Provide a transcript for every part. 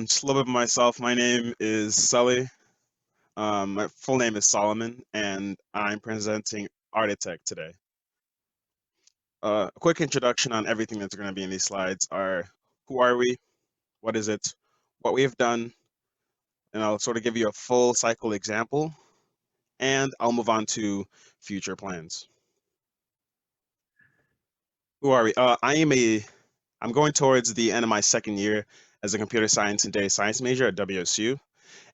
Just a little bit of myself. My name is Sully. My full name is Solomon, and I'm presenting ArtiTech today. A quick introduction on everything that's going to be in these slides are who are we, what is it, what we have done, and I'll sort of give you a full cycle example, and I'll move on to future plans. Who are we? I'm going towards the end of my second year as a computer science and data science major at WSU.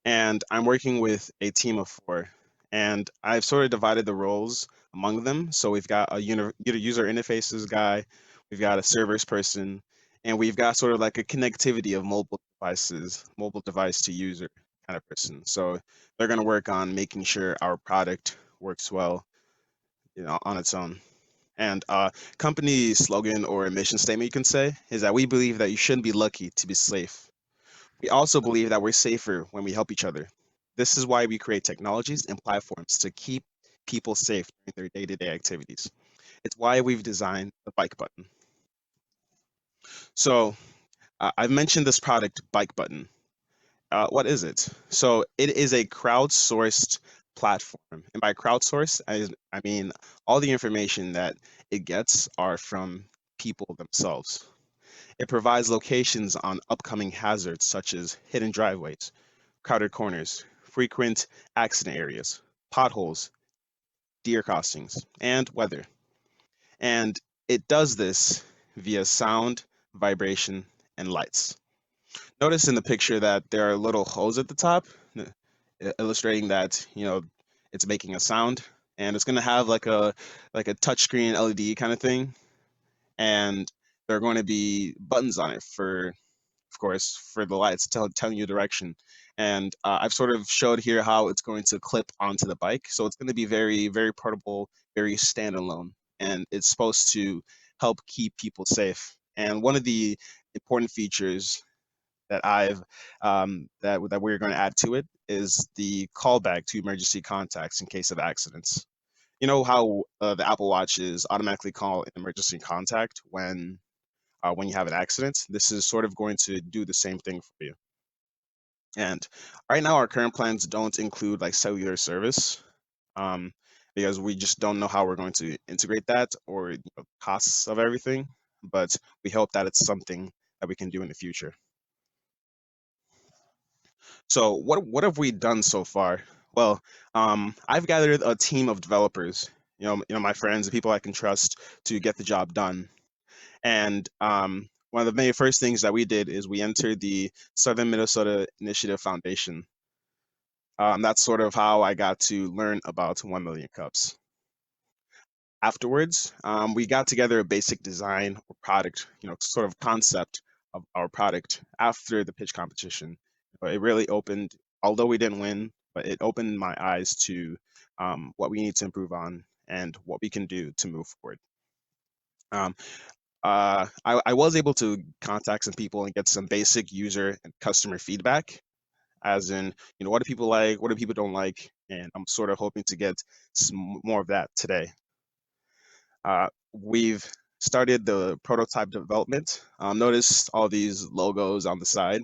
And I'm working with a team of four. And I've sort of divided the roles among them. So we've got a user interfaces guy, we've got a servers person, and we've got sort of like a connectivity of multiple devices, mobile device to user kind of person. So they're going to work on making sure our product works well, on its own. And company slogan or mission statement you can say is that we believe that you shouldn't be lucky to be safe. We also believe that we're safer when we help each other. This is why we create technologies and platforms to keep people safe during their day-to-day activities. It's why we've designed the bike button. So I've mentioned this product, bike button. What is it? So it is a crowdsourced platform. And by crowdsourced, I mean all the information that it gets are from people themselves. It provides locations on upcoming hazards such as hidden driveways, crowded corners, frequent accident areas, potholes, deer crossings, and weather. And it does this via sound, vibration, and lights. Notice in the picture that there are little holes at the top, illustrating that it's making a sound, and it's going to have like a touchscreen LED kind of thing, and there are going to be buttons on it for, of course, for the lights telling you direction. And I've sort of showed here how it's going to clip onto the bike. So it's going to be very, very portable, very standalone, and it's supposed to help keep people safe. And one of the important features that that we're going to add to it is the callback to emergency contacts in case of accidents. You know how the Apple Watches automatically call an emergency contact when you have an accident. This is sort of going to do the same thing for you. And right now, our current plans don't include like cellular service, um, because we just don't know how we're going to integrate that or costs of everything. But we hope that it's something that we can do in the future. So what have we done so far? Well, I've gathered a team of developers, my friends, the people I can trust to get the job done. And one of the very first things that we did is we entered the Southern Minnesota Initiative Foundation. That's sort of how I got to learn about 1 million cups. Afterwards, we got together a basic design or product, sort of concept of our product after the pitch competition. It really opened, although we didn't win, but it opened my eyes to what we need to improve on and what we can do to move forward. Um, I was able to contact some people and get some basic user and customer feedback, as in, what do people like, what do people don't like, and I'm sort of hoping to get some more of that today. We've started the prototype development. Notice all these logos on the side.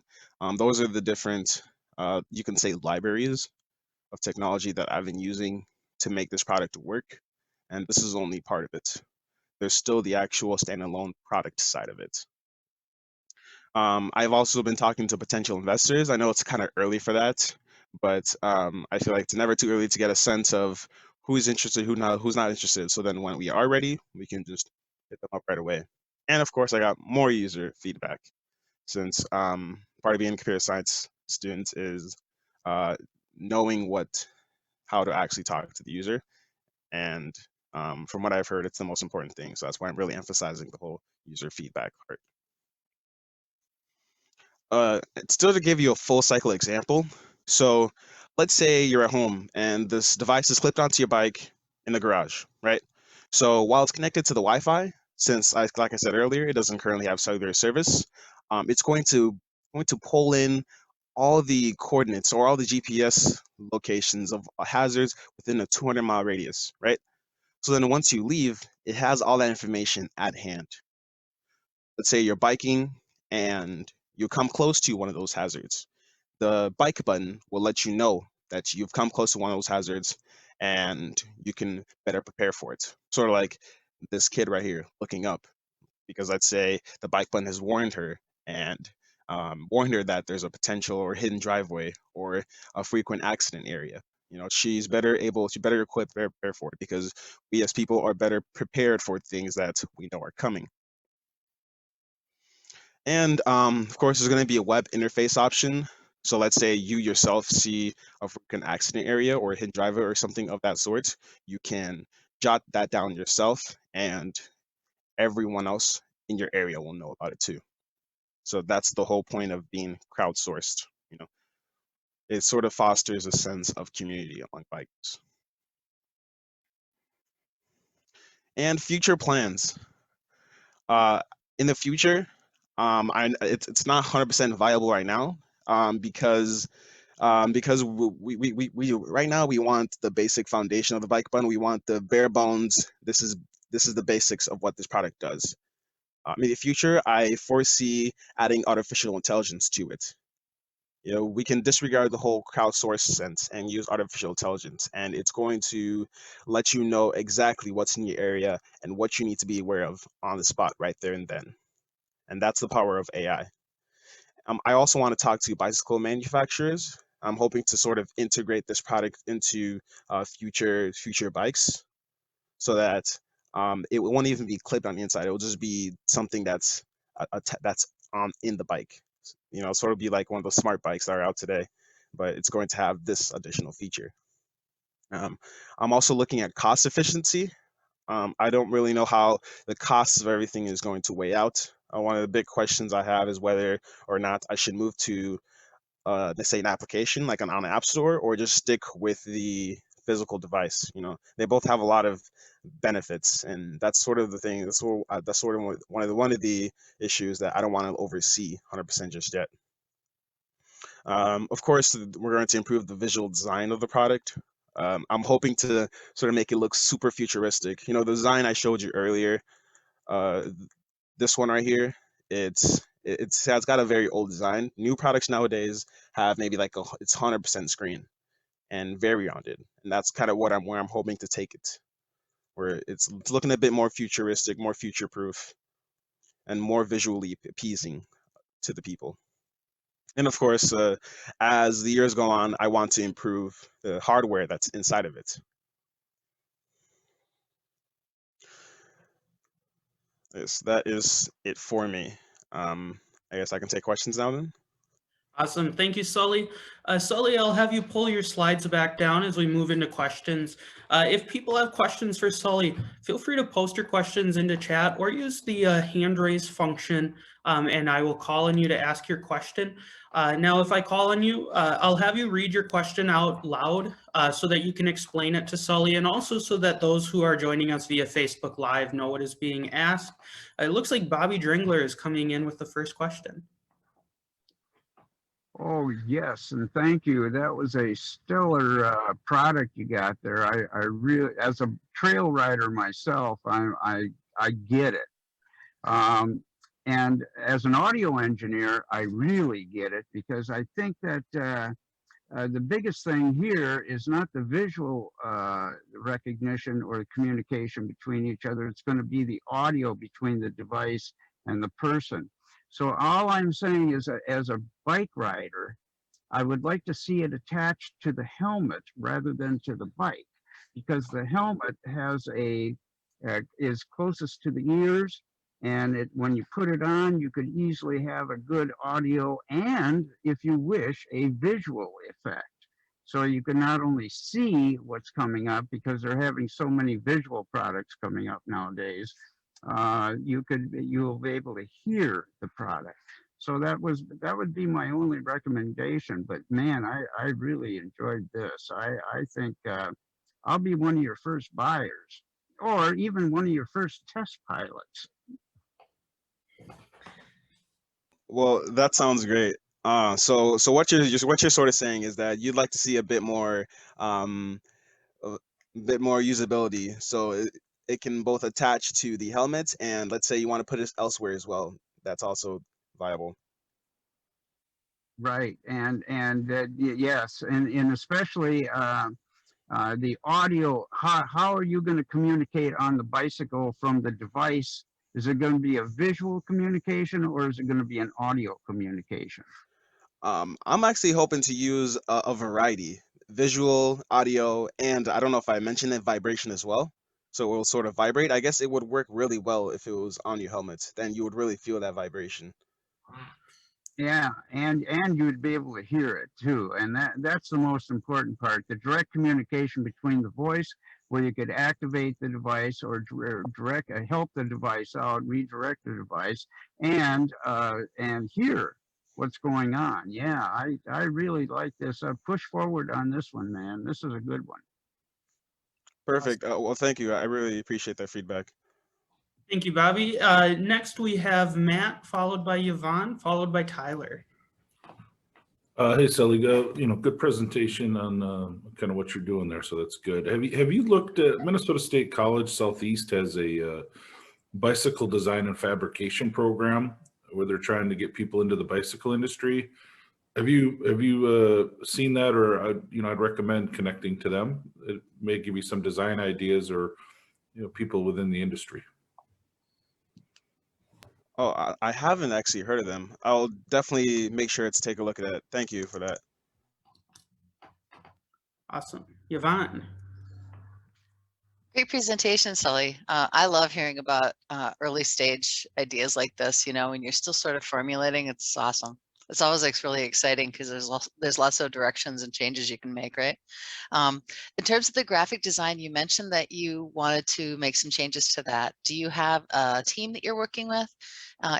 Those are the different, you can say, libraries of technology that I've been using to make this product work, and this is only part of it. There's still the actual standalone product side of it. I've also been talking to potential investors. I know it's kind of early for that, but I feel like it's never too early to get a sense of who's interested, who's not interested. So then when we are ready, we can just hit them up right away. And of course, I got more user feedback since part of being a computer science student is uh, knowing how to actually talk to the user. And from what I've heard, it's the most important thing. So that's why I'm really emphasizing the whole user feedback part. Still to give you a full cycle example. So let's say you're at home and this device is clipped onto your bike in the garage, right? So while it's connected to the Wi-Fi, since like I said earlier, it doesn't currently have cellular service, it's going to pull in all the coordinates or all the GPS locations of hazards within a 200-mile radius, right? So then once you leave, it has all that information at hand. Let's say you're biking and you come close to one of those hazards. The bike button will let you know that you've come close to one of those hazards and you can better prepare for it. Sort of like this kid right here looking up, because let's say the bike button has warned her that there's a potential or hidden driveway or a frequent accident area. She's better equipped, better prepared for it, because we as people are better prepared for things that we know are coming. And of course, there's going to be a web interface option. So let's say you yourself see a frequent accident area or a hidden driver or something of that sort, you can jot that down yourself, and everyone else in your area will know about it too. So that's the whole point of being crowdsourced. It sort of fosters a sense of community among bikers. And future plans. Uh, in the future, it's not 100% viable right now, because we right now we want the basic foundation of the bike button. We want the bare bones. This is the basics of what this product does. In the future, I foresee adding artificial intelligence to it. We can disregard the whole crowdsourced sense and use artificial intelligence, and it's going to let you know exactly what's in your area and what you need to be aware of on the spot right there and then. And that's the power of AI. I also want to talk to bicycle manufacturers. I'm hoping to sort of integrate this product into future bikes, so that it won't even be clipped on the inside. It will just be something that's on in the bike. Sort of be like one of those smart bikes that are out today, but it's going to have this additional feature. I'm also looking at cost efficiency. I don't really know how the costs of everything is going to weigh out. One of the big questions I have is whether or not I should move to, let's say, an application like on an app store, or just stick with the physical device. They both have a lot of benefits, and that's sort of the thing. That's sort of one of the issues that I don't want to oversee 100% just yet. Of course, we're going to improve the visual design of the product. I'm hoping to sort of make it look super futuristic. The design I showed you earlier, uh, this one right here, it's got a very old design. New products nowadays have maybe like it's 100% screen and very rounded, and that's kind of where I'm hoping to take it, where it's looking a bit more futuristic, more future proof, and more visually appeasing to the people. And of course, as the years go on, I want to improve the hardware that's inside of it. Yes, that is it for me. I guess I can take questions now then. Awesome. Thank you, Sully. Sully, I'll have you pull your slides back down as we move into questions. If people have questions for Sully, feel free to post your questions into chat or use the hand raise function, and I will call on you to ask your question. Now, if I call on you, I'll have you read your question out loud so that you can explain it to Sully, and also so that those who are joining us via Facebook Live know what is being asked. It looks like Bobby Dringler is coming in with the first question. Oh, yes, and thank you. That was a stellar product you got there. I really, as a trail rider myself, I get it. Um, and as an audio engineer, I really get it, because I think that the biggest thing here is not the visual recognition or the communication between each other. It's going to be the audio between the device and the person. So all I'm saying is, as a bike rider, I would like to see it attached to the helmet rather than to the bike, because the helmet has is closest to the ears, and when you put it on, you could easily have a good audio and, if you wish, a visual effect. So you can not only see what's coming up, because they're having so many visual products coming up nowadays, you'll be able to hear the product. So that would be my only recommendation. But man, I really enjoyed this. I think I'll be one of your first buyers, or even one of your first test pilots. Well, that sounds great. So what you're sort of saying is that you'd like to see um, a bit more usability, so it can both attach to the helmet, and let's say you want to put it elsewhere as well. That's also viable. Right, yes, and especially the audio. How are you going to communicate on the bicycle from the device? Is it going to be a visual communication or is it going to be an audio communication? I'm actually hoping to use a variety, visual, audio, and I don't know if I mentioned it, vibration as well. So it will sort of vibrate. I guess it would work really well if it was on your helmet. Then you would really feel that vibration. Yeah, and you'd be able to hear it too, and that's the most important part. The direct communication between the voice, where you could activate the device or direct help the device out, redirect the device, and hear what's going on. Yeah, I really like this. Push forward on this one, man. This is a good one. Perfect. Well, thank you. I really appreciate that feedback. Thank you, Bobby. Next, we have Matt, followed by Yvonne, followed by Tyler. Hey, Sally, good presentation on kind of what you're doing there. So that's good. Have you looked at Minnesota State College Southeast has a bicycle design and fabrication program where they're trying to get people into the bicycle industry. Have you seen that, or I'd recommend connecting to them. It may give you some design ideas or people within the industry. Oh, I haven't actually heard of them. I'll definitely make sure to take a look at it. Thank you for that. Awesome. Yvonne. Great presentation, Sully. I love hearing about early stage ideas like this, when you're still sort of formulating. It's awesome. It's always like really exciting because there's lots of directions and changes you can make, right? In terms of the graphic design, you mentioned that you wanted to make some changes to that. Do you have a team that you're working with?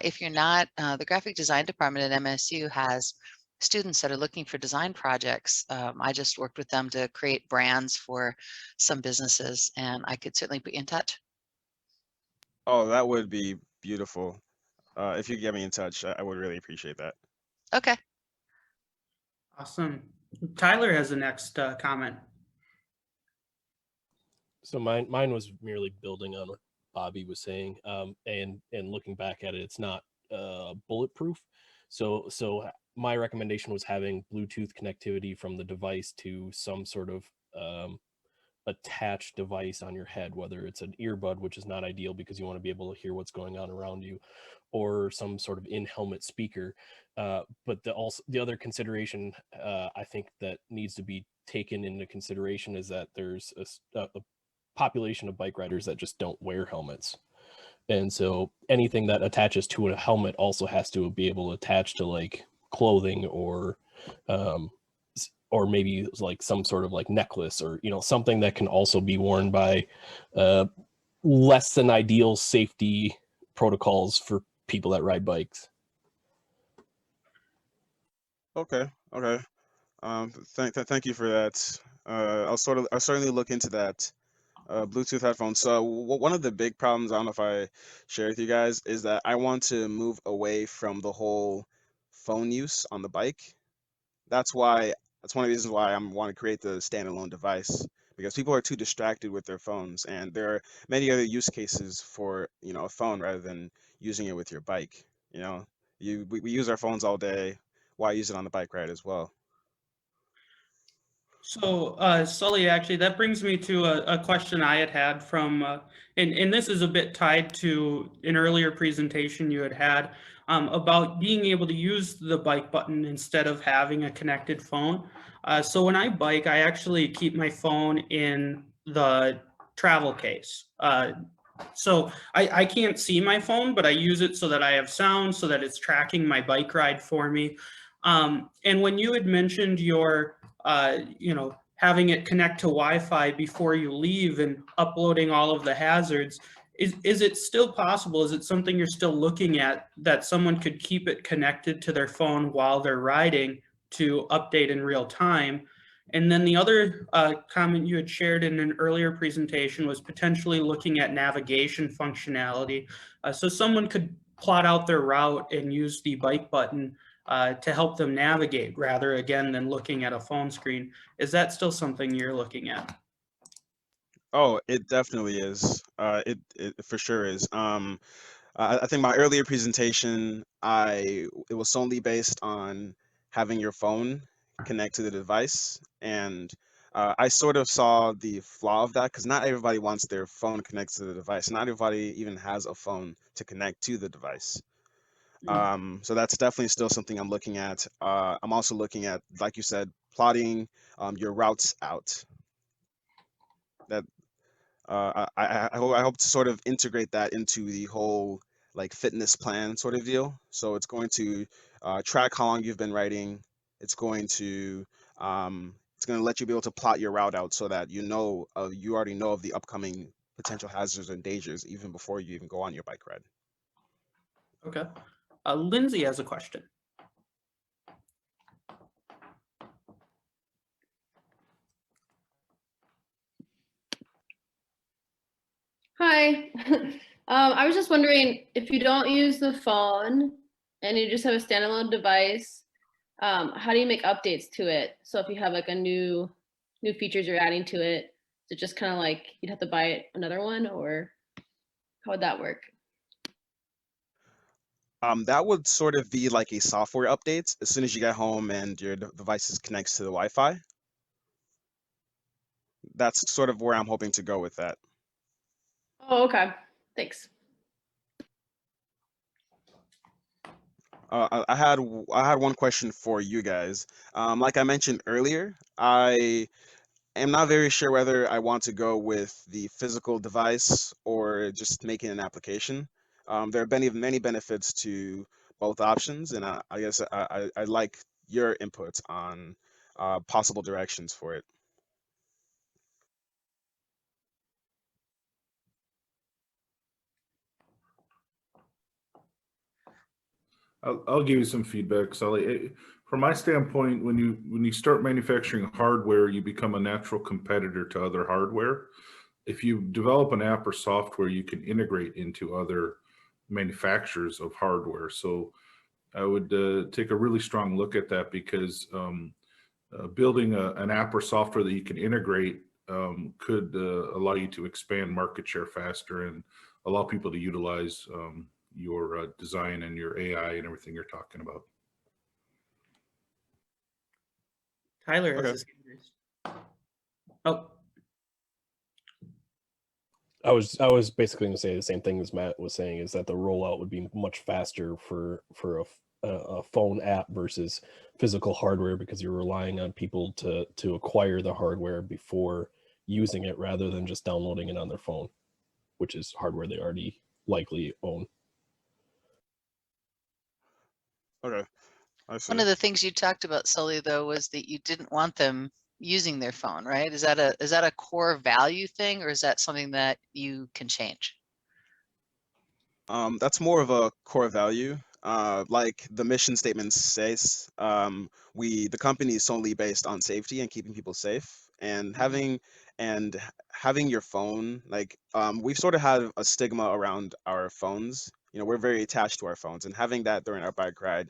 If you're not, the graphic design department at MSU has students that are looking for design projects. I just worked with them to create brands for some businesses, and I could certainly put you in touch. Oh, that would be beautiful. If you get me in touch, I would really appreciate that. Okay. Awesome. Tyler has the next comment. So mine was merely building on what Bobby was saying, and looking back at it, it's not bulletproof. So my recommendation was having Bluetooth connectivity from the device to some sort of attached device on your head, whether it's an earbud, which is not ideal because you want to be able to hear what's going on around you, or some sort of in-helmet speaker. But the other consideration I think that needs to be taken into consideration is that there's a population of bike riders that just don't wear helmets. And so anything that attaches to a helmet also has to be able to attach to like clothing or maybe like some sort of like necklace or something that can also be worn by less than ideal safety protocols for people that ride bikes. Okay. Thank you for that. I'll certainly look into that. Bluetooth headphones. So one of the big problems, I don't know if I share with you guys, is that I want to move away from the whole phone use on the bike. That's why that's one of the reasons why I want to create the standalone device, because people are too distracted with their phones, and there are many other use cases for a phone rather than using it with your bike. We use our phones all day. Why use it on the bike ride as well? So, Sully, actually, that brings me to a question I had from, and this is a bit tied to an earlier presentation you had about being able to use the bike button instead of having a connected phone. So when I bike, I actually keep my phone in the travel case. So I can't see my phone, but I use it so that I have sound, so that it's tracking my bike ride for me. And when you had mentioned your having it connect to Wi-Fi before you leave and uploading all of the hazards, is it still possible? Is it something you're still looking at, that someone could keep it connected to their phone while they're riding to update in real time? And then the other comment you had shared in an earlier presentation was potentially looking at navigation functionality. So someone could plot out their route and use the bike button to help them navigate rather, again, than looking at a phone screen. Is that still something you're looking at? Oh, it definitely is. It for sure is. I think my earlier presentation, it was solely based on having your phone connect to the device. And I sort of saw the flaw of that because not everybody wants their phone connected to the device. Not everybody even has a phone to connect to the device. So that's definitely still something I'm looking at. I'm also looking at, like you said, plotting your routes out. That I hope to sort of integrate that into the whole like fitness plan sort of deal. So it's going to track how long you've been writing. It's going to let you be able to plot your route out so that you already know of the upcoming potential hazards and dangers even before you even go on your bike ride. Okay. Lindsay has a question. Hi. I was just wondering if you don't use the phone and you just have a standalone device, how do you make updates to it? So if you have like a new features you're adding to it, is it just kind of like you'd have to buy another one, or how would that work? That would sort of be like a software update as soon as you get home and your device connects to the Wi-Fi. That's sort of where I'm hoping to go with that. Oh, okay. Thanks. I had one question for you guys. Like I mentioned earlier, I am not very sure whether I want to go with the physical device or just making an application. There have been many benefits to both options, and I guess I like your input on possible directions for it. I'll give you some feedback, Sully. From my standpoint, when you start manufacturing hardware, you become a natural competitor to other hardware. If you develop an app or software, you can integrate into other manufacturers of hardware. So I would take a really strong look at that, because building an app or software that you can integrate could allow you to expand market share faster and allow people to utilize your design and your AI and everything you're talking about. Tyler has Okay. his hand raised. Oh, I was basically going to say the same thing as Matt was saying, is that the rollout would be much faster for a phone app versus physical hardware, because you're relying on people to acquire the hardware before using it, rather than just downloading it on their phone, which is hardware they already likely own. Okay, I see. One of the things you talked about, Sully, though, was that you didn't want them using their phone, right? Is that a core value thing, or is that something that you can change? That's more of a core value. Like the mission statement says, the company is solely based on safety and keeping people safe, and having your phone, like we've sort of had a stigma around our phones. We're very attached to our phones, and having that during our bike ride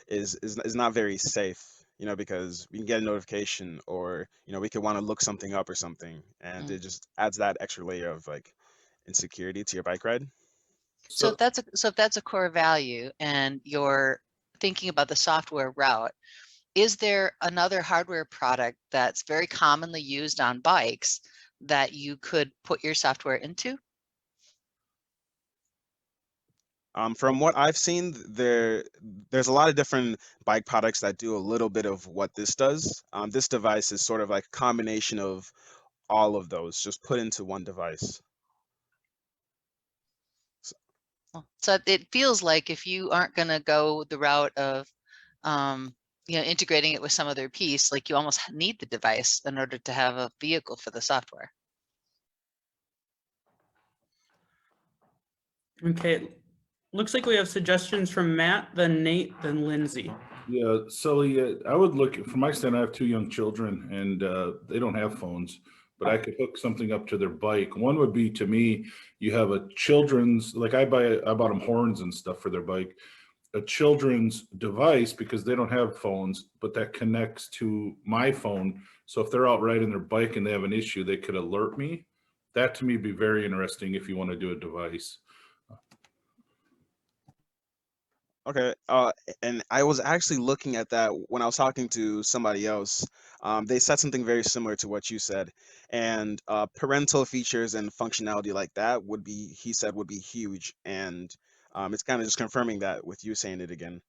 is not very safe. Because we can get a notification, or we could want to look something up or something, and it just adds that extra layer of like insecurity to your bike ride. So So if that's a core value and you're thinking about the software route, is there another hardware product that's very commonly used on bikes that you could put your software into? From what I've seen, there's a lot of different bike products that do a little bit of what this does. This device is sort of like a combination of all of those, just put into one device. So it feels like if you aren't going to go the route of integrating it with some other piece, like you almost need the device in order to have a vehicle for the software. okay. Looks like we have suggestions from Matt, then Nate, then Lindsay. yeah, Sully, I would look, from my stand, I have 2 young children, and they don't have phones, but I could hook something up to their bike. One would be, to me, you have a children's, like I bought them horns and stuff for their bike, a children's device, because they don't have phones, but that connects to my phone. So if they're out riding their bike and they have an issue, they could alert me. That to me would be very interesting if you want to do a device. Okay. And I was actually looking at that when I was talking to somebody else. They said something very similar to what you said, and parental features and functionality like that would be, he said, would be huge. And it's kind of just confirming that with you saying it again.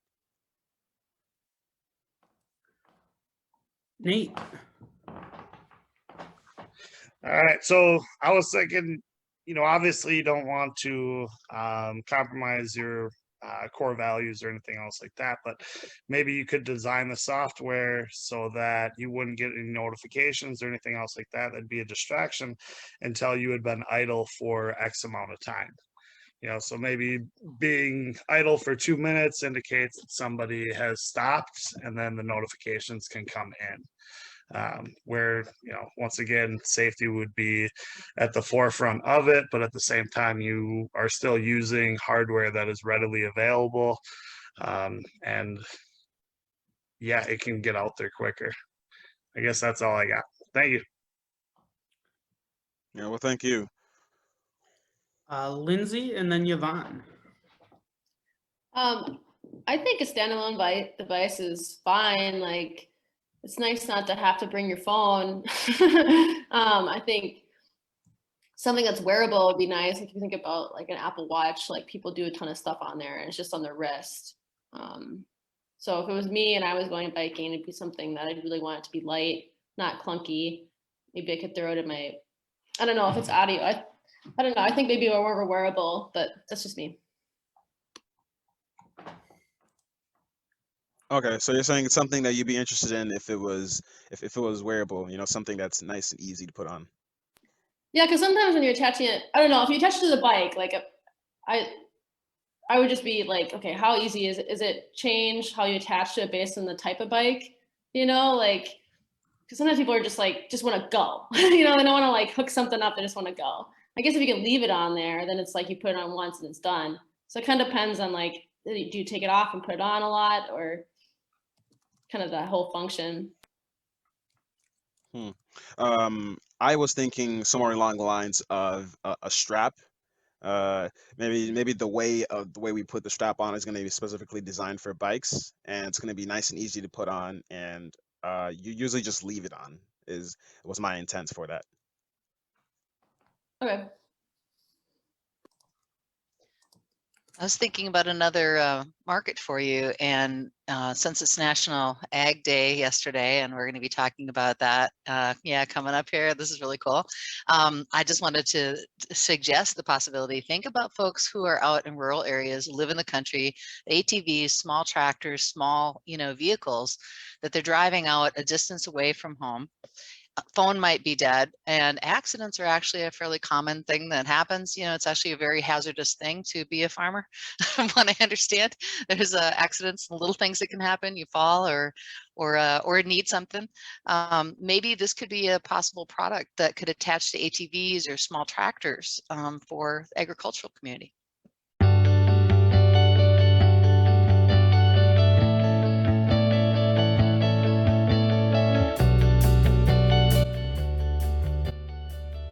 Nate. All right. So I was thinking, obviously you don't want to compromise your core values or anything else like that, but maybe you could design the software so that you wouldn't get any notifications or anything else like that. That'd be a distraction until you had been idle for X amount of time. So maybe being idle for 2 minutes indicates that somebody has stopped, and then the notifications can come in. Where, once again, safety would be at the forefront of it, but at the same time, you are still using hardware that is readily available. And yeah, it can get out there quicker. I guess that's all I got. Thank you. Yeah. Well, thank you. Lindsay, and then Yvonne. I think a standalone device is fine. Like, it's nice not to have to bring your phone. I think something that's wearable would be nice. If you think about like an Apple Watch, like people do a ton of stuff on there, and it's just on their wrist. So if it was me and I was going biking, it'd be something that I really want it to be light, not clunky. Maybe I could throw it in my, I don't know if it's audio. I don't know. I think maybe more of a wearable, but that's just me. Okay, so you're saying it's something that you'd be interested in if it was, if it was wearable, something that's nice and easy to put on. Yeah, because sometimes when you're attaching it, I don't know, if you attach it to the bike, like I would just be like, okay, how easy is it? Is it change how you attach to it based on the type of bike? Like, because sometimes people are just like, just want to go. They don't want to like hook something up. They just want to go. I guess if you can leave it on there, then it's like you put it on once and it's done. So it kind of depends on like, do you take it off and put it on a lot, or kind of that whole function? I was thinking somewhere along the lines of a strap. Maybe the way we put the strap on is going to be specifically designed for bikes, and it's going to be nice and easy to put on, and you usually just leave it on. Was my intent for that. Okay. I was thinking about another market for you, and since it's National Ag Day yesterday, and we're going to be talking about that, coming up here, this is really cool. I just wanted to suggest the possibility. Think about folks who are out in rural areas, live in the country, ATVs, small tractors, small, vehicles that they're driving out a distance away from home. Phone might be dead, and accidents are actually a fairly common thing that happens. It's actually a very hazardous thing to be a farmer. From what I understand, there's accidents, little things that can happen. You fall or need something. Maybe this could be a possible product that could attach to ATVs or small tractors for the agricultural community.